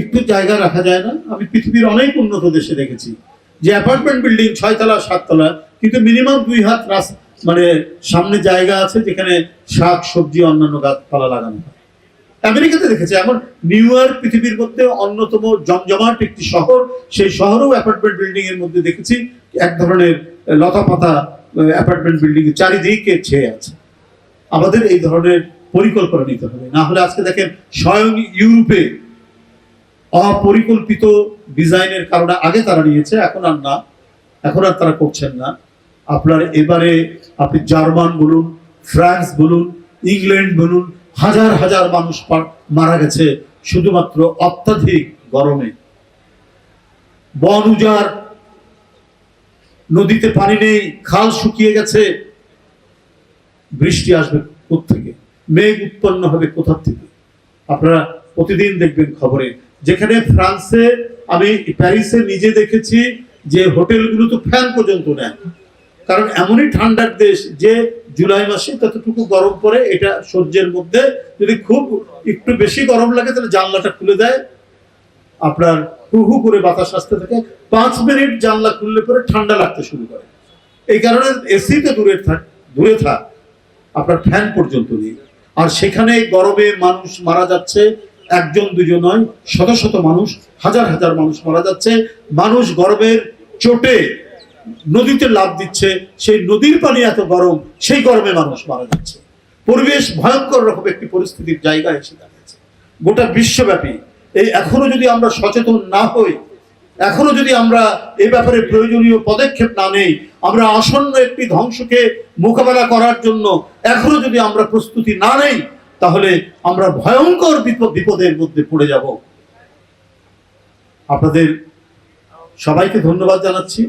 একটু জায়গা রাখা যায় না? আমি পৃথিবীর অনেক উন্নত দেশে দেখেছি যে অ্যাপার্টমেন্ট বিল্ডিং 6 তলা 7 তলা, কিন্তু মিনিমাম 2 হাত মানে সামনে জায়গা আছে যেখানে শাক সবজি অন্যান্য গাছপালা লাগানো হয়। আমেরিকাতে দেখেছি, এখন নিউ ইয়র্ক পৃথিবীর মধ্যে অন্যতম জমজমাট একটি শহর, সেই শহরেও অ্যাপার্টমেন্ট বিল্ডিং এর মধ্যে দেখেছি এক ধরনের লতাপাতা অ্যাপার্টমেন্ট বিল্ডিং চারিদিকে ছেয়ে আছে। আমাদের এই ধরনের পরিকল্পনা নিতে হবে, না হলে আজকে দেখেন স্বয়ং ইউরোপে অপরিকল্পিত ডিজাইনের কারণে আগে তারা নিয়েছে, এখন আর না, এখন আর তারা করছেন না। আপনার এবারে আপনি জার্মান বলুন, ফ্রান্স বলুন, ইংল্যান্ড বলুন, হাজার হাজার মানুষ মারা গেছে শুধুমাত্র অত্যাধিক গরমে। বন উজাড়, নদীতে পানি নেই, খাল শুকিয়ে গেছে, বৃষ্টি আসবে কোত্থেকে, মেঘ উৎপন্ন হবে কোথা থেকে? আপনারা প্রতিদিন দেখবেন খবরে, যেখানে ফ্রান্সে, আমি প্যারিসে নিজে দেখেছি যে হোটেলগুলো তো ফ্যান পর্যন্ত নেয়, কারণ এমনই ঠান্ডার দেশ যে জুলাই মাসে ততটুকু গরম পড়ে, এটা সহ্যের মধ্যে। যদি খুব একটু বেশি গরম লাগে তাহলে জানলাটা খুলে দেয়, আপনার হু হু করে বাতাস আসতে থাকে, 5 মিনিট জানলা খুললে পরে ঠান্ডা লাগতে শুরু করে। এই কারণে এসি তো দূরে থাক, আপনার ফ্যান পর্যন্ত নেই। আর সেখানে গরমে মানুষ মারা যাচ্ছে, একজন দুজন নয়, শত শত মানুষ, হাজার হাজার মানুষ মারা যাচ্ছে। মানুষ গরমের চোটে নদীতে লাফ দিচ্ছে, সেই নদীর পানি এত গরম, সেই গরমে মানুষ মারা যাচ্ছে। পরিবেশ ভয়ঙ্কর রকম একটি পরিস্থিতির জায়গায় এসে দাঁড়িয়েছে গোটা বিশ্বব্যাপী। এই এখনো যদি আমরা সচেতন না হই, এখনো যদি আমরা এই ব্যাপারে প্রয়োজনীয় পদক্ষেপ না নেই, আমরা আসন্ন একটি ধ্বংসকে মোকাবেলা করার জন্য এখনো যদি আমরা প্রস্তুতি না নেই, তাহলে আমরা ভয়ঙ্কর বিপদের মধ্যে পড়ে যাব। আপনাদের সবাইকে ধন্যবাদ জানাচ্ছি।